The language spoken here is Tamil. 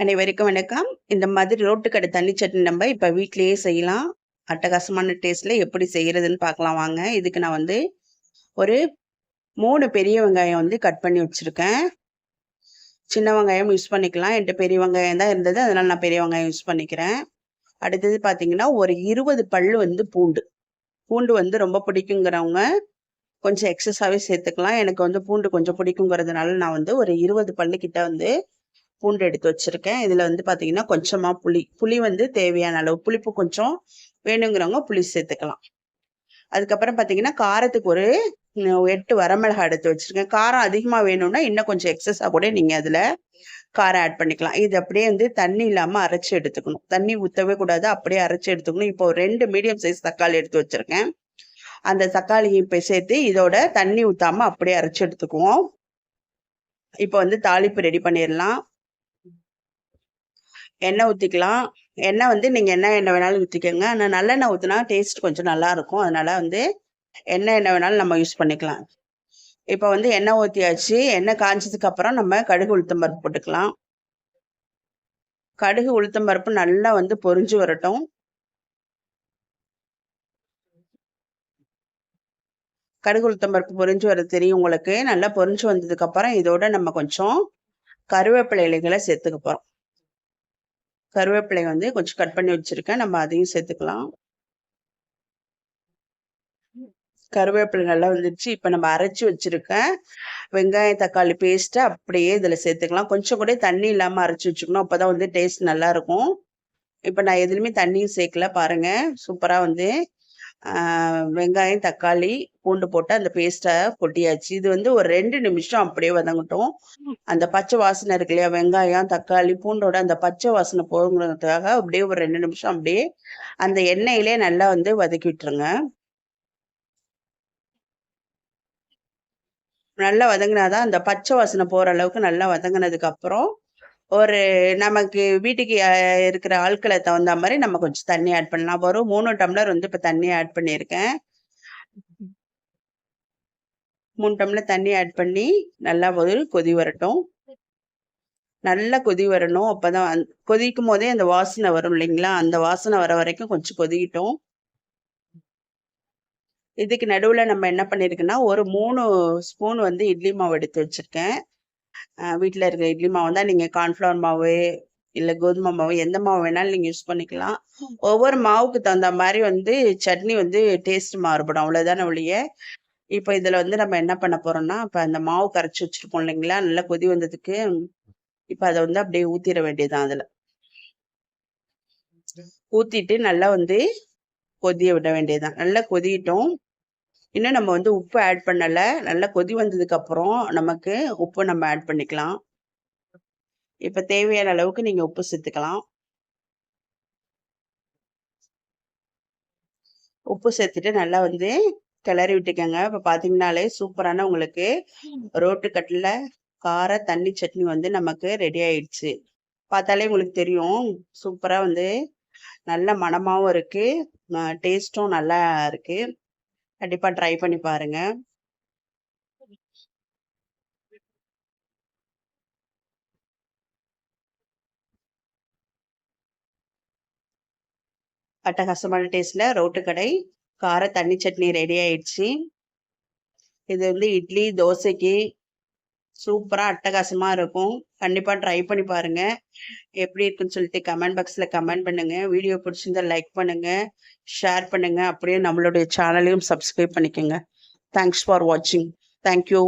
அனைவருக்கும் வணக்கம். இந்த மாதிரி ரோட்டு கடை தண்ணி சட்னி நம்ம இப்போ வீட்டிலேயே செய்யலாம். அட்டகாசமான டேஸ்ட்டில் எப்படி செய்கிறதுன்னு பார்க்கலாம் வாங்க. இதுக்கு நான் வந்து ஒரு 3 பெரிய வெங்காயம் வந்து கட் பண்ணி வச்சுருக்கேன். சின்ன வெங்காயம் யூஸ் பண்ணிக்கலாம். என்கிட்ட பெரிய வெங்காயம் தான் இருந்தது, அதனால் நான் பெரிய வெங்காயம் யூஸ் பண்ணிக்கிறேன். அடுத்தது பார்த்தீங்கன்னா ஒரு 20 பல்லு வந்து பூண்டு. பூண்டு வந்து ரொம்ப பிடிக்குங்கிறவங்க கொஞ்சம் எக்ஸஸாகவே சேர்த்துக்கலாம். எனக்கு வந்து பூண்டு கொஞ்சம் பிடிக்குங்கிறதுனால நான் வந்து ஒரு 20 பல்லு கிட்ட வந்து பூண்டு எடுத்து வச்சிருக்கேன். இதில் வந்து பார்த்தீங்கன்னா கொஞ்சமாக புளி வந்து தேவையான அளவு, புளிப்பு கொஞ்சம் வேணுங்கிறவங்க புளி சேர்த்துக்கலாம். அதுக்கப்புறம் பார்த்தீங்கன்னா காரத்துக்கு ஒரு 8 வரமிளகாய் எடுத்து வச்சிருக்கேன். காரம் அதிகமாக வேணும்னா இன்னும் கொஞ்சம் எக்ஸஸாக கூட நீங்கள் அதில் காரம் ஆட் பண்ணிக்கலாம். இது அப்படியே வந்து தண்ணி இல்லாமல் அரைச்சி எடுத்துக்கணும். தண்ணி ஊற்றவே கூடாது, அப்படியே அரைச்சி எடுத்துக்கணும். இப்போ 2 மீடியம் சைஸ் தக்காளி எடுத்து வச்சிருக்கேன். அந்த தக்காளியை இப்போ சேர்த்து இதோட தண்ணி ஊற்றாமல் அப்படியே அரைச்சி எடுத்துக்குவோம். இப்போ வந்து தாளிப்பு ரெடி பண்ணிடலாம். எண்ணெய் ஊற்றிக்கலாம். எண்ணெய் வந்து நீங்கள் எண்ணெய் வேணாலும் ஊற்றிக்கோங்க. ஆனால் நல்லெண்ணெய் ஊற்றினா டேஸ்ட் கொஞ்சம் நல்லாயிருக்கும். அதனால் வந்து எண்ணெய் வேணாலும் நம்ம யூஸ் பண்ணிக்கலாம். இப்போ வந்து எண்ணெய் ஊற்றியாச்சு. எண்ணெய் காய்ச்சதுக்கப்புறம் நம்ம கடுகு உளுத்தம்பருப்பு போட்டுக்கலாம். கடுகு உளுத்தம்பருப்பு நல்லா வந்து பொரிஞ்சு வரட்டும். கடுகு உளுத்தம்பருப்பு பொரிஞ்சு வர தெரியும் உங்களுக்கு. நல்லா பொரிஞ்சு வந்ததுக்கப்புறம் இதோட நம்ம கொஞ்சம் கருவேப்பிலை இலைகளை சேர்த்துக்க போகிறோம். கருவேப்பிலை வந்து கொஞ்சம் கட் பண்ணி வச்சிருக்கேன், நம்ம அதையும் சேர்த்துக்கலாம். கருவேப்பிலை நல்லா வந்துருச்சு. இப்போ நம்ம அரைச்சி வச்சிருக்கேன் வெங்காயம் தக்காளி பேஸ்ட்டை அப்படியே இதில் சேர்த்துக்கலாம். கொஞ்சம் கூட தண்ணி இல்லாமல் அரைச்சி வச்சுக்கணும், அப்போ தான் வந்து டேஸ்ட் நல்லாயிருக்கும். இப்போ நான் எதுலையுமே தண்ணியும் சேர்க்கல பாருங்கள். சூப்பராக வந்து வெங்காயம் தக்காளி பூண்டு போட்டு அந்த பேஸ்ட்டை கொட்டியாச்சு. இது வந்து ஒரு 2 நிமிஷம் அப்படியே வதங்கட்டும். அந்த பச்சை வாசனை இருக்கு இல்லையா, வெங்காயம் தக்காளி பூண்டோட அந்த பச்சை வாசனை போகுங்கிறதுக்காக அப்படியே ஒரு 2 நிமிஷம் அப்படியே அந்த எண்ணெயிலே நல்லா வந்து வதக்கி விட்டுருங்க. நல்லா வதங்கினாதான் அந்த பச்சை வாசனை போகிற அளவுக்கு நல்லா வதங்கினதுக்கு அப்புறம் ஒரு நமக்கு வீட்டுக்கு இருக்கிற ஆட்களை தகுந்த மாதிரி நம்ம கொஞ்சம் தண்ணி ஆட் பண்ணலாம். வரும் 3 டம்ளர் வந்து இப்போ தண்ணி ஆட் பண்ணியிருக்கேன். 3 டம்ளர் தண்ணி ஆட் பண்ணி நல்லா ஒரு கொதி வரட்டும். நல்லா கொதி வரணும். அப்போதான் கொதிக்கும் போதே அந்த வாசனை வரும் இல்லைங்களா, அந்த வாசனை வர வரைக்கும் கொஞ்சம் கொதிக்கிட்டோம். இதுக்கு நடுவில் நம்ம என்ன பண்ணியிருக்கோன்னா ஒரு 3 ஸ்பூன் வந்து இட்லி மாவு எடுத்து வச்சுருக்கேன். வீட்டில் இருக்கிற இட்லி மாவு தான், நீங்கள் கார்ன்ஃப்ளவர் மாவு இல்லை கோதுமை மாவு எந்த மாவு வேணாலும் நீங்கள் யூஸ் பண்ணிக்கலாம். ஒவ்வொரு மாவுக்கு தகுந்த மாதிரி வந்து சட்னி வந்து டேஸ்ட் மாறுபடும், அவ்வளோதானே ஒழிய. இப்போ இதில் வந்து நம்ம என்ன பண்ண போகிறோம்னா, இப்போ அந்த மாவு கரைச்சி வச்சுருக்கோம் இல்லைங்களா, நல்லா கொதி வந்ததுக்கு இப்போ அதை வந்து அப்படியே ஊற்றிட வேண்டியதுதான். அதில் ஊற்றிட்டு நல்லா வந்து கொதிய விட வேண்டியதுதான். நல்லா கொதிட்டோம். இன்னும் நம்ம வந்து உப்பு ஆட் பண்ணலை. நல்லா கொதி வந்ததுக்கப்புறம் நமக்கு உப்பு நம்ம ஆட் பண்ணிக்கலாம். இப்போ தேவையான அளவுக்கு நீங்கள் உப்பு சேர்த்துக்கலாம். உப்பு சேர்த்துட்டு நல்லா வந்து கிளறி விட்டுக்கோங்க. இப்போ பார்த்தீங்கன்னாலே சூப்பரான உங்களுக்கு ரோட்டு கட்டில் கார தண்ணி சட்னி வந்து நமக்கு ரெடி ஆயிடுச்சு. பார்த்தாலே உங்களுக்கு தெரியும், சூப்பராக வந்து நல்ல மணமாகவும் இருக்குது, டேஸ்ட்டும் நல்லா இருக்குது. கண்டிப்பாக ட்ரை பண்ணி பாருங்கள். அட்டகாசமான டேஸ்ட்டில் ரோட்டு கடை கார தண்ணி சட்னி ரெடி ஆயிடுச்சு. இது வந்து இட்லி தோசைக்கு சூப்பராக அட்டகாசமாக இருக்கும். கண்டிப்பாக ட்ரை பண்ணி பாருங்கள். எப்படி இருக்குன்னு சொல்லிட்டு கமெண்ட் பாக்ஸில் கமெண்ட் பண்ணுங்கள். வீடியோ பிடிச்சிருந்தா லைக் பண்ணுங்கள், ஷேர் பண்ணுங்கள். அப்படியே நம்மளுடைய சேனலையும் சப்ஸ்கிரைப் பண்ணிக்கோங்க. தேங்க்ஸ் ஃபார் வாட்சிங். தேங்க்யூ.